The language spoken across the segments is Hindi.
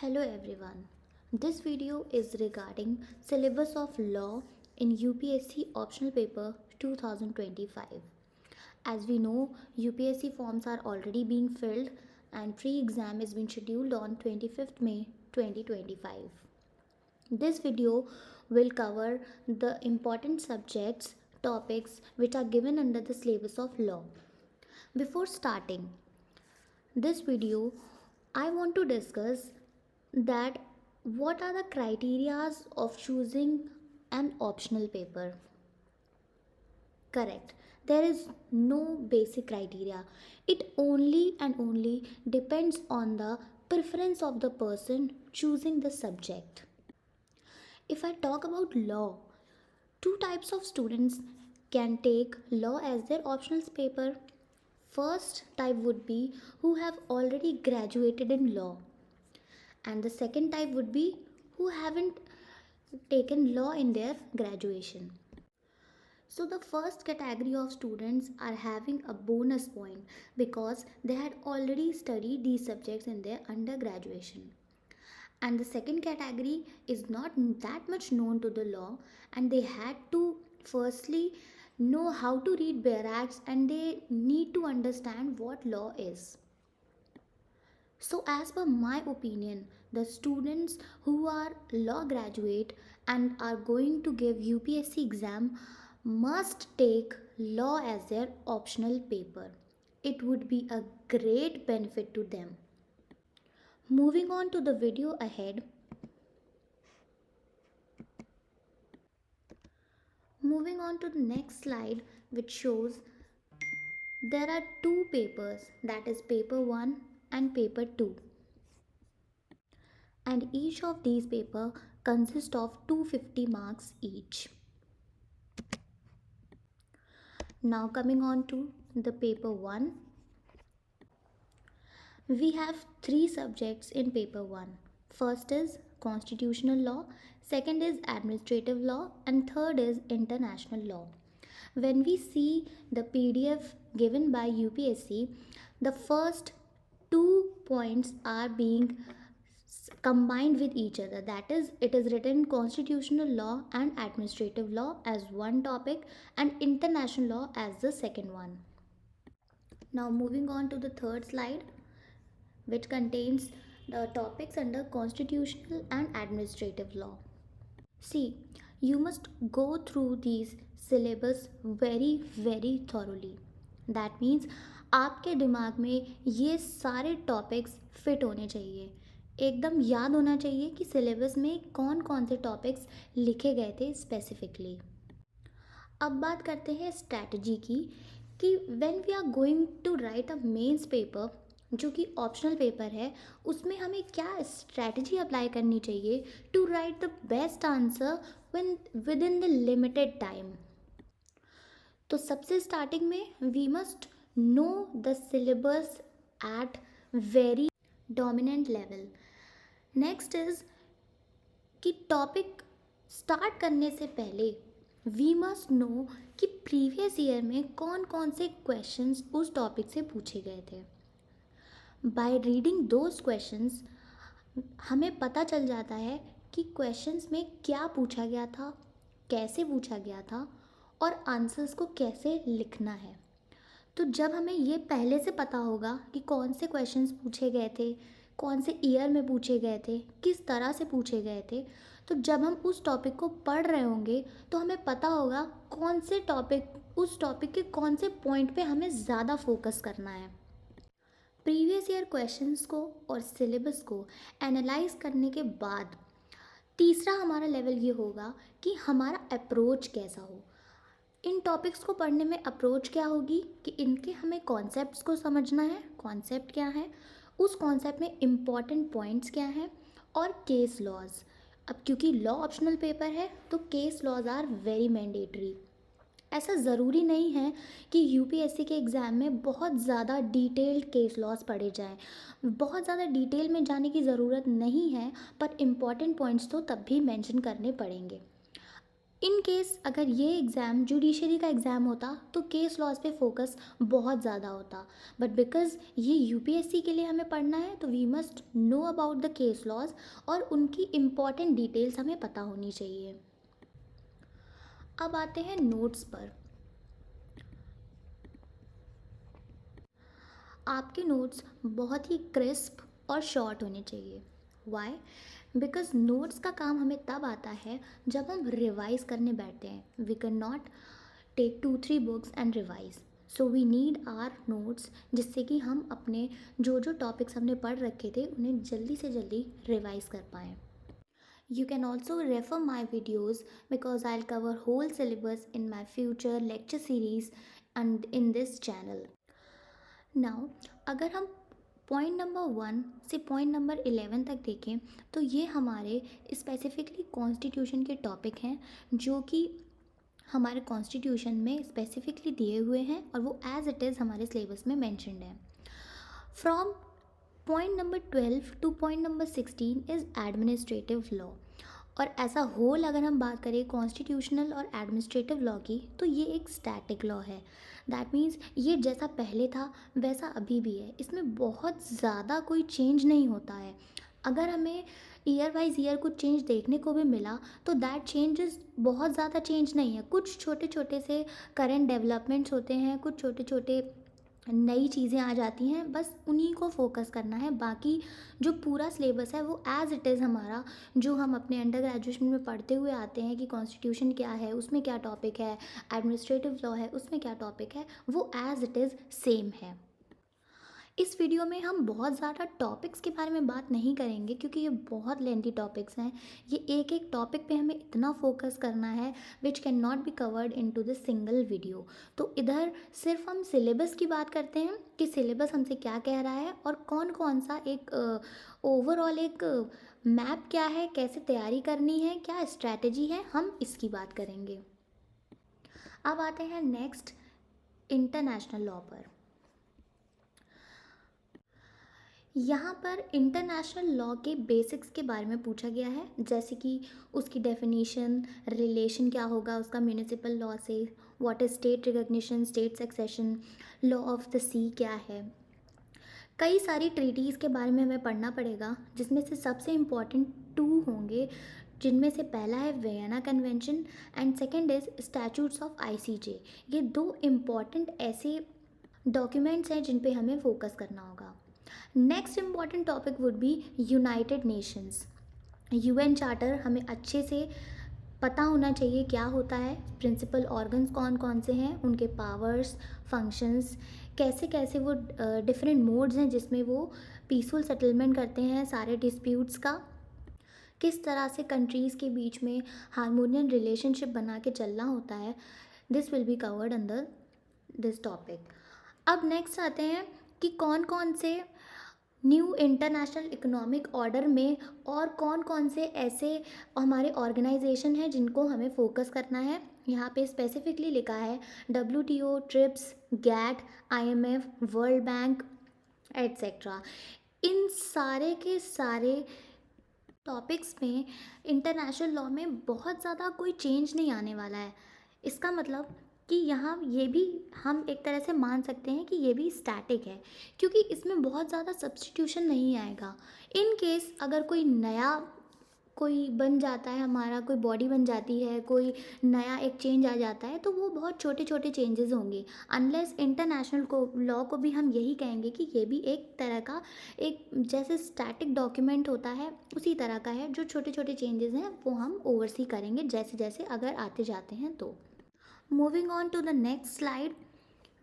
Hello everyone. This video is regarding syllabus of law in UPSC optional paper 2025. As we know, UPSC forms are already being filled and pre-exam is been scheduled on 25th May 2025. This video will cover the important subjects, topics which are given under the syllabus of law. Before starting this video, I want to discuss that what are the criterias of choosing an optional paper. Correct, there is no basic criteria. It only and only depends on the preference of the person choosing the subject. If I talk about law, two types of students can take law as their optional paper. First type would be who have already graduated in law, and the second type would be who haven't taken law in their graduation. So the first category of students are having a bonus point because they had already studied these subjects in their undergraduation. And the second category is not that much known to the law, and they had to firstly know how to read bare acts and they need to understand what law is. So, as per my opinion, the students who are law graduate and are going to give UPSC exam must take law as their optional paper. It would be a great benefit to them. Moving on to the video ahead. Moving on to the next slide, which shows there are two papers, that is paper 1 and paper 2, and each of these paper consists of 250 marks each. Now coming on to the paper 1, we have three subjects in paper 1. First is constitutional law, second is administrative law, and third is international law. When we see the PDF given by UPSC, the first 2 points are being combined with each other. That is, it is written constitutional law and administrative law as one topic and international law as the second one. Now moving on to the third slide, which contains the topics under constitutional and administrative law. See, you must go through these syllabus very thoroughly. That means आपके दिमाग में ये सारे टॉपिक्स फिट होने चाहिए, एकदम याद होना चाहिए कि सिलेबस में कौन कौन से टॉपिक्स लिखे गए थे स्पेसिफिकली. अब बात करते हैं स्ट्रैटेजी की कि when we are going to write a mains paper जो कि ऑप्शनल पेपर है, उसमें हमें क्या स्ट्रैटेजी अप्लाई करनी चाहिए to write the best answer when within the limited time. तो सबसे स्टार्टिंग में we must know the syllabus at very dominant level. Next is कि टॉपिक स्टार्ट करने से पहले वी मस्ट नो कि प्रीवियस ईयर में कौन कौन से क्वेश्चंस उस टॉपिक से पूछे गए थे. बाय रीडिंग दोज क्वेश्चंस हमें पता चल जाता है कि क्वेश्चंस में क्या पूछा गया था, कैसे पूछा गया था और आंसर्स को कैसे लिखना है. तो जब हमें ये पहले से पता होगा कि कौन से क्वेश्चंस पूछे गए थे, कौन से ईयर में पूछे गए थे, किस तरह से पूछे गए थे, तो जब हम उस टॉपिक को पढ़ रहे होंगे तो हमें पता होगा कौन से टॉपिक, उस टॉपिक के कौन से पॉइंट पे हमें ज़्यादा फोकस करना है. प्रीवियस ईयर क्वेश्चंस को और सिलेबस को एनालाइज करने के बाद तीसरा हमारा लेवल ये होगा कि हमारा अप्रोच कैसा हो. इन टॉपिक्स को पढ़ने में अप्रोच क्या होगी कि इनके हमें कॉन्सेप्ट्स को समझना है, कॉन्सेप्ट क्या है, उस कॉन्सेप्ट में इम्पॉर्टेंट पॉइंट्स क्या हैं और केस लॉज. अब क्योंकि लॉ ऑप्शनल पेपर है तो case laws are very mandatory. ऐसा ज़रूरी नहीं है कि यूपीएससी के एग्ज़ाम में बहुत ज़्यादा डिटेल्ड केस लॉज पढ़े जाएं, बहुत ज़्यादा डिटेल में जाने की ज़रूरत नहीं है, पर इम्पॉर्टेंट पॉइंट्स तो तब भी मेंशन करने पड़ेंगे. इन केस अगर ये एग्ज़ाम जुडिशरी का एग्ज़ाम होता तो केस लॉज पे फोकस बहुत ज़्यादा होता, बट बिकॉज ये यूपीएससी के लिए हमें पढ़ना है तो we must know about the case laws और उनकी इम्पॉर्टेंट डिटेल्स हमें पता होनी चाहिए। अब आते हैं नोट्स पर। आपके नोट्स बहुत ही क्रिस्प और शॉर्ट होने चाहिए। वाई? बिकॉज नोट्स का काम हमें तब आता है जब हम रिवाइज करने बैठते हैं। We can not take 2-3 books and revise. So we need our notes, जिससे कि हम अपने जो जो टॉपिक्स हमने पढ़ रखे थे उन्हें जल्दी से जल्दी रिवाइज कर पाएँ। You can also refer my videos because I'll cover whole syllabus in my future lecture series and in this channel. Now अगर हम पॉइंट नंबर 1 से पॉइंट नंबर 11 तक देखें तो ये हमारे स्पेसिफिकली कॉन्स्टिट्यूशन के टॉपिक हैं, जो कि हमारे कॉन्स्टिट्यूशन में स्पेसिफिकली दिए हुए हैं और वो एज इट इज़ हमारे सिलेबस में मैंशनड है। From point number 12 two point number 16 is administrative law. और एज अ होल अगर हम बात करें कॉन्स्टिट्यूशनल और एडमिनिस्ट्रेटिव लॉ की, तो ये एक स्टैटिक लॉ है। दैट मीन्स ये जैसा पहले था वैसा अभी भी है, इसमें बहुत ज़्यादा कोई चेंज नहीं होता है। अगर हमें ईयर वाइज ईयर कुछ चेंज देखने को भी मिला तो दैट चेंजेस बहुत ज़्यादा चेंज नहीं है। कुछ छोटे छोटे से करंट डेवलपमेंट्स होते हैं, कुछ छोटे छोटे नई चीज़ें आ जाती हैं, बस उन्हीं को फोकस करना है। बाकी जो पूरा सिलेबस है वो एज़ इट इज़ हमारा, जो हम अपने अंडर ग्रेजुएशन में पढ़ते हुए आते हैं कि कॉन्स्टिट्यूशन क्या है, उसमें क्या टॉपिक है, एडमिनिस्ट्रेटिव लॉ है उसमें क्या टॉपिक है, वो एज़ इट इज़ सेम है। इस वीडियो में हम बहुत ज़्यादा टॉपिक्स के बारे में बात नहीं करेंगे क्योंकि ये बहुत लेंथी टॉपिक्स हैं। ये एक एक टॉपिक पे हमें इतना फोकस करना है which can not be covered into this single video. तो इधर सिर्फ हम सिलेबस की बात करते हैं कि सिलेबस हमसे क्या कह रहा है और कौन कौन सा एक ओवरऑल एक मैप क्या है, कैसे तैयारी करनी है, क्या स्ट्रैटेजी है, हम इसकी बात करेंगे। अब आते हैं नेक्स्ट इंटरनेशनल लॉ पर। यहाँ पर इंटरनेशनल लॉ के बेसिक्स के बारे में पूछा गया है, जैसे कि उसकी डेफिनेशन, रिलेशन क्या होगा उसका म्यूनिसिपल लॉ से, what is state recognition, state succession, law of the sea क्या है। कई सारी ट्रीटीज़ के बारे में हमें पढ़ना पड़ेगा, जिसमें से सबसे इम्पॉर्टेंट 2 होंगे, जिनमें से पहला है Vienna convention and second is statutes of ICJ. ये 2 इम्पॉर्टेंट ऐसे डॉक्यूमेंट्स हैं जिन पे हमें फोकस करना होगा। Next important topic would be united Nations. UN charter हमें अच्छे से पता होना चाहिए क्या होता है, प्रिंसिपल ऑर्गन्स कौन कौन से हैं, उनके पावर्स, फंक्शंस, कैसे कैसे वो डिफरेंट मोड्स हैं जिसमें वो पीसफुल सेटलमेंट करते हैं सारे डिस्प्यूट्स का, किस तरह से कंट्रीज़ के बीच में हारमोनियन रिलेशनशिप बना के चलना होता है। This will be covered under this topic. अब नेक्स्ट आते हैं कि कौन कौन से न्यू इंटरनेशनल इकोनॉमिक ऑर्डर में और कौन कौन से ऐसे हमारे ऑर्गेनाइजेशन हैं जिनको हमें फोकस करना है। यहाँ पे स्पेसिफिकली लिखा है WTO, TRIPS, GATT, IMF, World Bank etcetera. इन सारे के सारे टॉपिक्स में इंटरनेशनल लॉ में बहुत ज़्यादा कोई चेंज नहीं आने वाला है। इसका मतलब कि यहाँ ये भी हम एक तरह से मान सकते हैं कि ये भी स्टैटिक है, क्योंकि इसमें बहुत ज़्यादा सब्स्टिट्यूशन नहीं आएगा। इन केस अगर कोई नया कोई बन जाता है, हमारा कोई बॉडी बन जाती है, कोई नया एक चेंज आ जाता है, तो वो बहुत छोटे छोटे चेंजेस होंगे। अनलेस इंटरनेशनल को लॉ को भी हम यही कहेंगे कि ये भी एक तरह का एक जैसे स्टैटिक डॉक्यूमेंट होता है उसी तरह का है, जो छोटे छोटे चेंजेस हैं वो हम ओवरसी करेंगे जैसे जैसे अगर आते जाते हैं तो। Moving on to the next slide,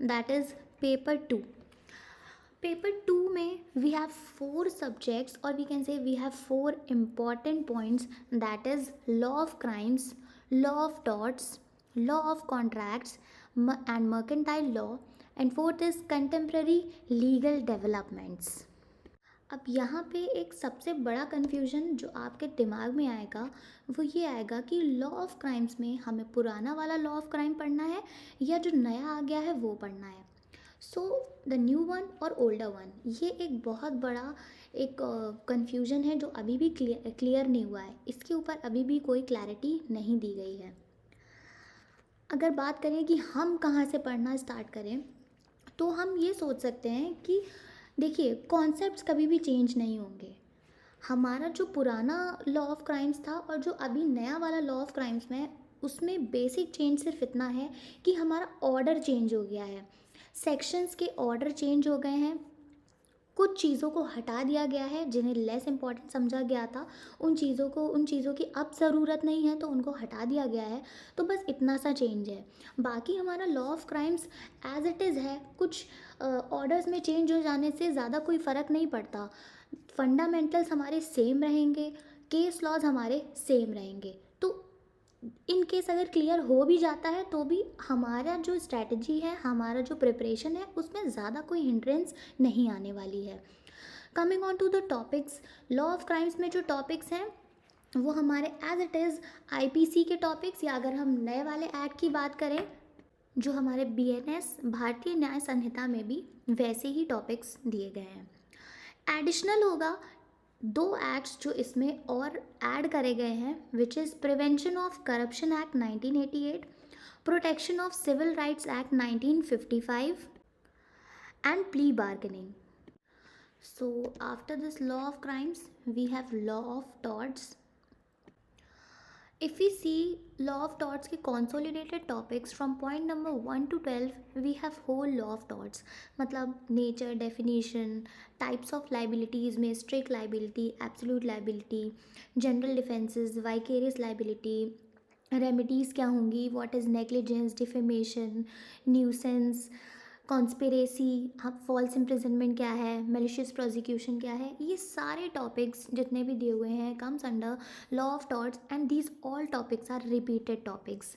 that is paper 2। Paper 2 में वी हैव 4 सब्जेक्ट्स और we can say we have 4 important points, that is law of crimes, law of torts, law of contracts and mercantile law, and fourth is contemporary legal developments. अब यहाँ पे एक सबसे बड़ा कन्फ्यूजन जो आपके दिमाग में आएगा वो ये आएगा कि लॉ ऑफ क्राइम्स में हमें पुराना वाला लॉ ऑफ क्राइम पढ़ना है या जो नया आ गया है वो पढ़ना है। सो द न्यू वन और ओल्डर वन, ये एक बहुत बड़ा एक कन्फ्यूजन है जो अभी भी क्लियर नहीं हुआ है। इसके ऊपर अभी भी कोई क्लैरिटी नहीं दी गई है। अगर बात करें कि हम कहाँ से पढ़ना स्टार्ट करें, तो हम ये सोच सकते हैं कि देखिए, कॉन्सेप्ट्स कभी भी चेंज नहीं होंगे। हमारा जो पुराना लॉ ऑफ क्राइम्स था और जो अभी नया वाला लॉ ऑफ क्राइम्स में है, उसमें बेसिक चेंज सिर्फ इतना है कि हमारा ऑर्डर चेंज हो गया है, सेक्शंस के ऑर्डर चेंज हो गए हैं, कुछ चीज़ों को हटा दिया गया है जिन्हें लेस इम्पॉर्टेंट समझा गया था, उन चीज़ों की अब ज़रूरत नहीं है तो उनको हटा दिया गया है। तो बस इतना सा चेंज है। बाकी हमारा law of crimes as it is है। कुछ ऑर्डर्स में चेंज हो जाने से ज़्यादा कोई फ़र्क नहीं पड़ता। फंडामेंटल्स हमारे सेम रहेंगे, केस लॉज हमारे सेम रहेंगे। तो इन केस अगर क्लियर हो भी जाता है तो भी हमारा जो स्ट्रैटेजी है, हमारा जो प्रिपरेशन है, उसमें ज़्यादा कोई हिंड्रेंस नहीं आने वाली है। Coming on to the topics, law of crimes में जो टॉपिक्स हैं वो हमारे एज इट इज़ आईपीसी के टॉपिक्स, या अगर हम नए वाले एक्ट की बात करें जो हमारे बीएनएस भारतीय न्याय संहिता में भी वैसे ही टॉपिक्स दिए गए हैं। एडिशनल होगा दो एक्ट्स जो इसमें और ऐड करे गए हैं, which is prevention of corruption act 1988, protection of civil rights act 1955 and plea bargaining. So after this law of crimes we have law of torts. If we see law of torts के consolidated topics from point number 1 to 12, we have whole law of torts. मतलब nature, definition, types of liabilities में strict liability, absolute liability, general defenses, vicarious liability, remedies क्या होंगी, what is negligence, defamation, nuisance, conspiracy, अब फॉल्स इम्प्रिजनमेंट क्या है, मेलिशियस प्रोसिक्यूशन क्या है, ये सारे टॉपिक्स जितने भी दिए हुए हैं comes under law of torts and these all topics are repeated topics.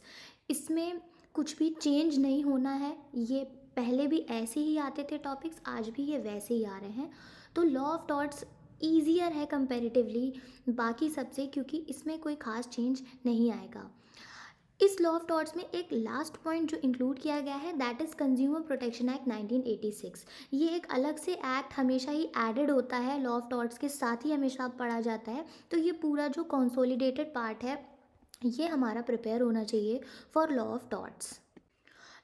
इसमें कुछ भी चेंज नहीं होना है. ये पहले भी ऐसे ही आते थे टॉपिक्स, आज भी ये वैसे ही आ रहे हैं. तो लॉ ऑफ टॉर्ट्स ईजियर है कंपैरेटिवली बाकी सबसे, क्योंकि इसमें कोई ख़ास चेंज नहीं आएगा. इस लॉ ऑफ टॉर्ट्स में एक लास्ट पॉइंट जो इंक्लूड किया गया है, that is consumer protection act 1986. ये एक अलग से एक्ट हमेशा ही एडेड होता है, लॉ ऑफ टॉर्ट्स के साथ ही हमेशा पढ़ा जाता है. तो ये पूरा जो कंसोलिडेटेड पार्ट है, ये हमारा प्रिपेयर होना चाहिए for law of torts.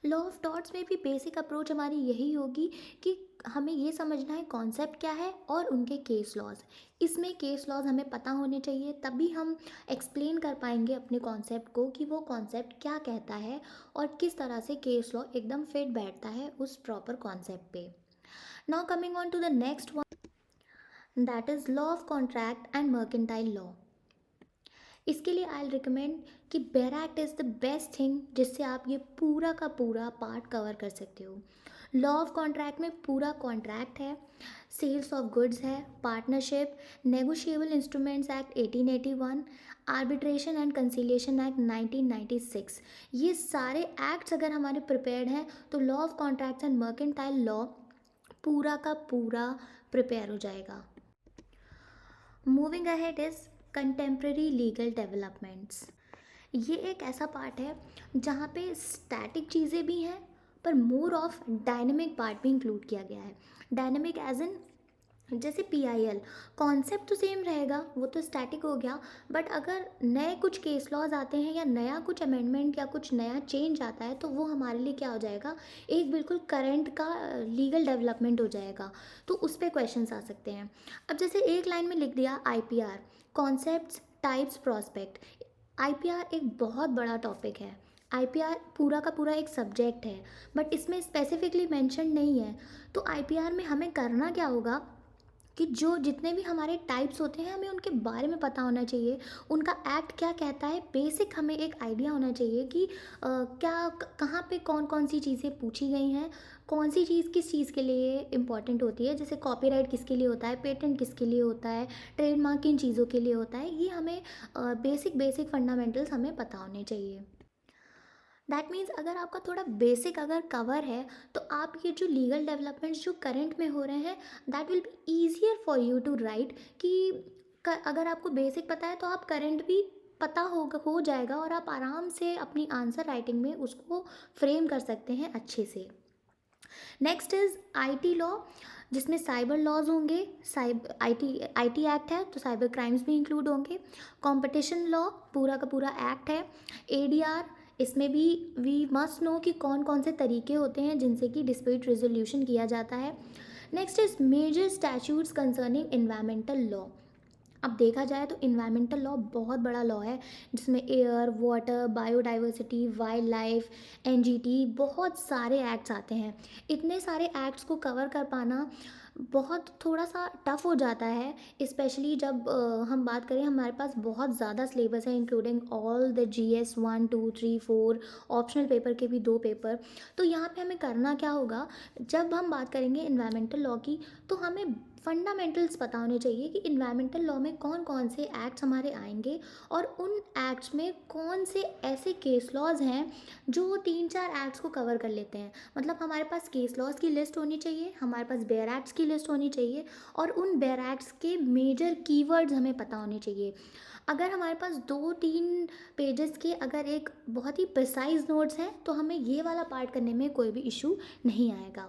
Law of torts में भी बेसिक अप्रोच हमारी यही होगी कि हमें ये समझना है कॉन्सेप्ट क्या है और उनके केस लॉज. इसमें केस लॉज हमें पता होने चाहिए, तभी हम एक्सप्लेन कर पाएंगे अपने कॉन्सेप्ट को कि वो कॉन्सेप्ट क्या कहता है और किस तरह से केस लॉ एकदम फिट बैठता है उस प्रॉपर कॉन्सेप्ट पे. Now coming on to the next one, that is law of contract and mercantile law. इसके लिए आई रिकमेंड कि bare act is the best thing जिससे आप ये पूरा का पूरा पार्ट कवर कर सकते हो. लॉ ऑफ कॉन्ट्रैक्ट में पूरा कॉन्ट्रैक्ट है, सेल्स ऑफ गुड्स है, partnership, negotiable instruments act 1881, arbitration and conciliation act 1996. ये सारे एक्ट्स अगर हमारे प्रिपेयर्ड हैं तो law of contracts and mercantile law पूरा का पूरा प्रिपेयर हो जाएगा. Moving ahead is contemporary legal developments. ये एक ऐसा पार्ट है जहाँ पे स्टैटिक चीज़ें भी हैं पर मोर ऑफ डायनेमिक पार्ट भी इंक्लूड किया गया है. डायनेमिक एज इन जैसे PIL, कॉन्सेप्ट तो सेम रहेगा, वो तो स्टैटिक हो गया, बट अगर नए कुछ केस लॉज आते हैं या नया कुछ अमेंडमेंट या कुछ नया चेंज आता है तो वो हमारे लिए क्या हो जाएगा, एक बिल्कुल करंट का लीगल डेवलपमेंट हो जाएगा. तो उस पर क्वेश्चंस आ सकते हैं. अब जैसे एक लाइन में लिख दिया IPR, concepts, types, prospect. IPR एक बहुत बड़ा टॉपिक है. IPR पूरा का पूरा एक सब्जेक्ट है, बट इसमें स्पेसिफिकली मेंशन नहीं है. तो IPR में हमें करना क्या होगा कि जो जितने भी हमारे टाइप्स होते हैं हमें उनके बारे में पता होना चाहिए, उनका एक्ट क्या कहता है, बेसिक हमें एक आइडिया होना चाहिए कि क्या कहाँ पे कौन कौन सी चीज़ें पूछी गई हैं, कौन सी चीज़ किस चीज़ के लिए इम्पॉर्टेंट होती है. जैसे कॉपीराइट किसके लिए होता है, पेटेंट किसके लिए होता है, ट्रेडमार्क किन चीज़ों के लिए होता है. ये हमें बेसिक बेसिक फंडामेंटल्स हमें पता होने चाहिए. दैट मीन्स अगर आपका थोड़ा बेसिक अगर कवर है तो आप ये जो लीगल डेवलपमेंट्स जो करंट में हो रहे हैं, that will be easier for you to write. कि अगर आपको बेसिक पता है तो आप करंट भी पता हो जाएगा और आप आराम से अपनी आंसर राइटिंग में उसको फ्रेम कर सकते हैं अच्छे से. नेक्स्ट इज़ IT लॉ, जिसमें साइबर लॉज होंगे. IT एक्ट है तो साइबर क्राइम्स भी इंक्लूड होंगे. कंपटीशन लॉ पूरा का पूरा एक्ट है. ADR इसमें भी वी मस्ट नो कि कौन कौन से तरीके होते हैं जिनसे कि डिस्प्यूट रेजोल्यूशन किया जाता है। Next is major statutes concerning environmental law. अब देखा जाए तो इन्वायरमेंटल लॉ बहुत बड़ा लॉ है, जिसमें air, water, biodiversity, wild life, NGT, बहुत सारे एक्ट्स आते हैं। इतने सारे एक्ट्स को कवर कर पाना बहुत थोड़ा सा टफ हो जाता है, स्पेशली जब हम बात करें, हमारे पास बहुत ज़्यादा सिलेबस है including all the GS 1 2 3 4, optional paper के भी 2 पेपर। तो यहाँ पे हमें करना क्या होगा, जब हम बात करेंगे इन्वायरमेंटल लॉ की, तो हमें फंडामेंटल्स पता होने चाहिए कि इन्वायरमेंटल लॉ में कौन कौन से एक्ट्स हमारे आएंगे, और उन एक्ट्स में कौन से ऐसे केस लॉज हैं जो 3 4 एक्ट्स को कवर कर लेते हैं। मतलब हमारे पास केस लॉज की लिस्ट होनी चाहिए, हमारे पास बेयर एक्ट्स की लिस्ट होनी चाहिए, और उन बेयर एक्ट्स के मेजर कीवर्ड्स हमें पता होने चाहिए। अगर हमारे पास 2 3 पेजेस के अगर एक बहुत ही प्रिसाइज नोट्स हैं, तो हमें ये वाला पार्ट करने में कोई भी इशू नहीं आएगा।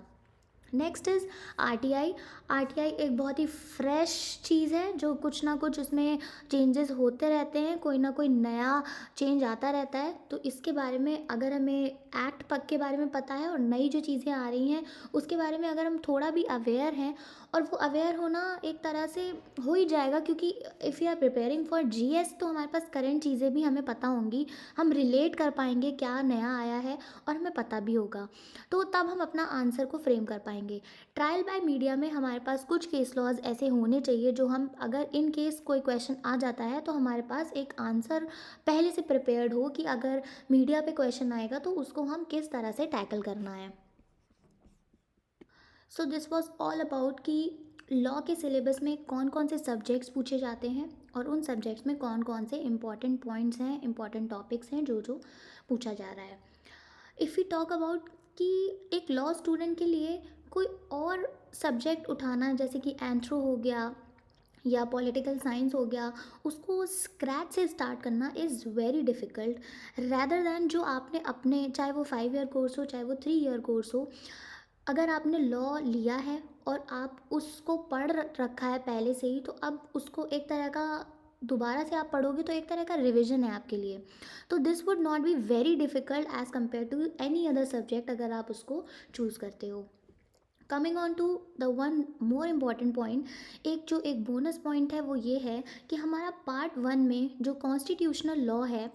Next is RTI। RTI एक बहुत ही फ्रेश चीज़ है, जो कुछ ना कुछ उसमें चेंजेस होते रहते हैं, कोई ना कोई नया चेंज आता रहता है। तो इसके बारे में अगर हमें एक्ट पक के बारे में पता है और नई जो चीज़ें आ रही हैं उसके बारे में अगर हम थोड़ा भी अवेयर हैं, और वो अवेयर होना एक तरह से हो ही जाएगा, क्योंकि if you are preparing for GS तो हमारे पास करंट चीज़ें भी हमें पता होंगी, हम रिलेट कर पाएंगे क्या नया आया है, और हमें पता भी होगा, तो तब हम अपना आंसर को फ्रेम कर पाएंगे। ट्रायल बाय मीडिया में हमारे पास कुछ केस लॉज ऐसे होने चाहिए जो हम अगर इन केस कोई क्वेश्चन आ जाता है तो हमारे पास एक आंसर पहले से प्रिपेयर्ड हो, कि अगर मीडिया पे क्वेश्चन आएगा तो उसको हम किस तरह से टैकल करना है। So this was all about कि लॉ के सिलेबस में कौन कौन से सब्जेक्ट्स पूछे जाते हैं, और उन सब्जेक्ट्स में कौन कौन से इंपॉर्टेंट पॉइंट्स हैं, इंपॉर्टेंट टॉपिक्स हैं जो जो पूछा जा रहा है। इफ़ यू टॉक अबाउट कि एक लॉ स्टूडेंट के लिए कोई और सब्जेक्ट उठाना, जैसे कि एंथ्रो हो गया या पॉलिटिकल साइंस हो गया, उसको स्क्रैच से स्टार्ट करना is very difficult, rather than जो आपने अपने, चाहे वो 5 ईयर कोर्स हो चाहे वो 3 ईयर कोर्स हो, अगर आपने लॉ लिया है और आप उसको पढ़ रखा है पहले से ही, तो अब उसको एक तरह का दोबारा से आप पढ़ोगे तो एक तरह का रिविजन है आपके लिए। तो this would not be very difficult as compare to any other subject अगर आप उसको चूज़ करते हो। Coming on to the one more important point, एक बोनस पॉइंट है, वो ये है कि हमारा पार्ट 1 में जो कॉन्स्टिट्यूशनल लॉ है,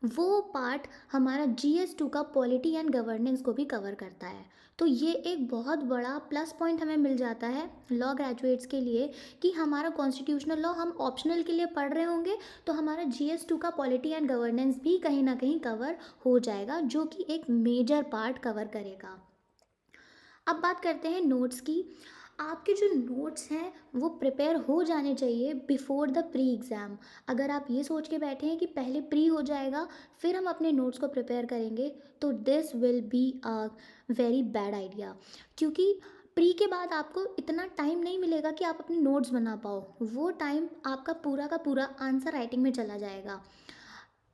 वो पार्ट हमारा GS 2 का पॉलिटी एंड गवर्नेंस को भी कवर करता है। तो ये एक बहुत बड़ा प्लस पॉइंट हमें मिल जाता है लॉ ग्रेजुएट्स के लिए, कि हमारा कॉन्स्टिट्यूशनल लॉ हम ऑप्शनल के लिए पढ़ रहे होंगे, तो हमारा GS 2 का पॉलिटी एंड गवर्नेंस भी कहीं ना कहीं कवर हो जाएगा, जो कि एक मेजर पार्ट कवर करेगा। अब बात करते हैं नोट्स की। आपके जो नोट्स हैं वो प्रिपेयर हो जाने चाहिए बिफोर द प्री एग्ज़ाम। अगर आप ये सोच के बैठे हैं कि पहले प्री हो जाएगा फिर हम अपने नोट्स को प्रिपेयर करेंगे, तो this will be a very bad idea, क्योंकि प्री के बाद आपको इतना टाइम नहीं मिलेगा कि आप अपने नोट्स बना पाओ। वो टाइम आपका पूरा का पूरा आंसर राइटिंग में चला जाएगा।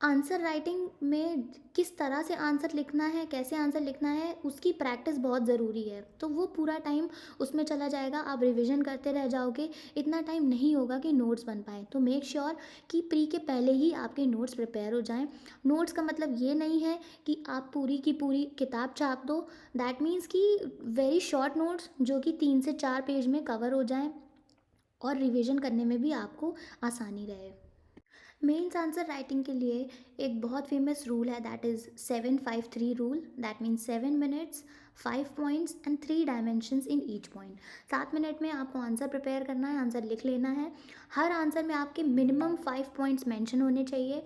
आंसर राइटिंग में किस तरह से आंसर लिखना है, कैसे आंसर लिखना है, उसकी प्रैक्टिस बहुत ज़रूरी है, तो वो पूरा टाइम उसमें चला जाएगा, आप रिवीजन करते रह जाओगे, इतना टाइम नहीं होगा कि नोट्स बन पाए। तो मेक श्योर कि प्री के पहले ही आपके नोट्स प्रिपेयर हो जाएं। नोट्स का मतलब ये नहीं है कि आप पूरी की पूरी किताब छाप दो, दैट मीन्स कि वेरी शॉर्ट नोट्स जो कि 3 से 4 पेज में कवर हो जाएं, और रिवीजन करने में भी आपको आसानी रहे। मेंस आंसर राइटिंग के लिए एक बहुत फेमस रूल है, that is 753 rule. That means 7 minutes, 5 points and 3 dimensions in each point. 7 minute में आपको आंसर प्रिपेयर करना है, आंसर लिख लेना है। हर आंसर में आपके मिनिमम 5 पॉइंट्स मेंशन होने चाहिए।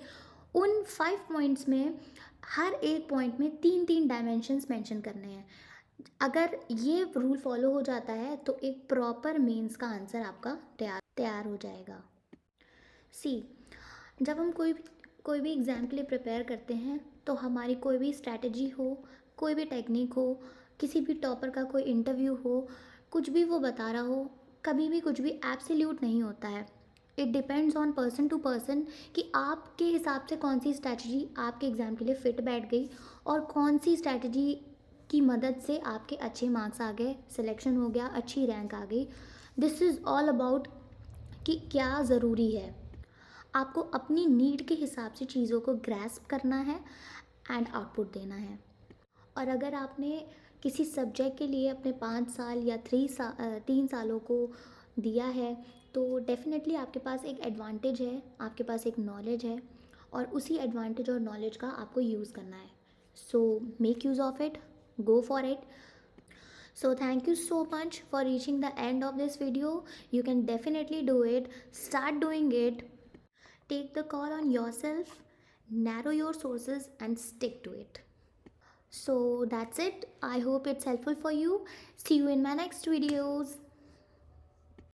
उन 5 पॉइंट्स में हर एक पॉइंट में 3 3 डायमेंशंस मेंशन करने हैं। अगर ये रूल फॉलो हो जाता है तो एक प्रॉपर मेंस का आंसर आपका तैयार तैयार हो जाएगा। सी, जब हम कोई भी एग्ज़ाम के लिए प्रिपेयर करते हैं, तो हमारी कोई भी स्ट्रैटेजी हो, कोई भी टेक्निक हो, किसी भी टॉपर का कोई इंटरव्यू हो, कुछ भी वो बता रहा हो, कभी भी कुछ भी एब्सोल्यूट नहीं होता है। It depends on person to person कि आपके हिसाब से कौन सी स्ट्रैटेजी आपके एग्ज़ाम के लिए फ़िट बैठ गई, और कौन सी स्ट्रैटेजी की मदद से आपके अच्छे मार्क्स आ गए, सिलेक्शन हो गया, अच्छी रैंक आ गई। दिस इज़ ऑल अबाउट कि क्या ज़रूरी है। आपको अपनी नीड के हिसाब से चीज़ों को ग्रैस्प करना है, एंड आउटपुट देना है। और अगर आपने किसी सब्जेक्ट के लिए अपने 5 साल या 3 सालों को दिया है, तो डेफिनेटली आपके पास एक एडवांटेज है, आपके पास एक नॉलेज है, और उसी एडवांटेज और नॉलेज का आपको यूज़ करना है। So make use of it, go for it. So thank you so much for reaching the end of this video. You can definitely do it. Start doing it. Take the call on yourself, narrow your sources and stick to it. So that's it. I hope it's helpful for you. See you in my next videos.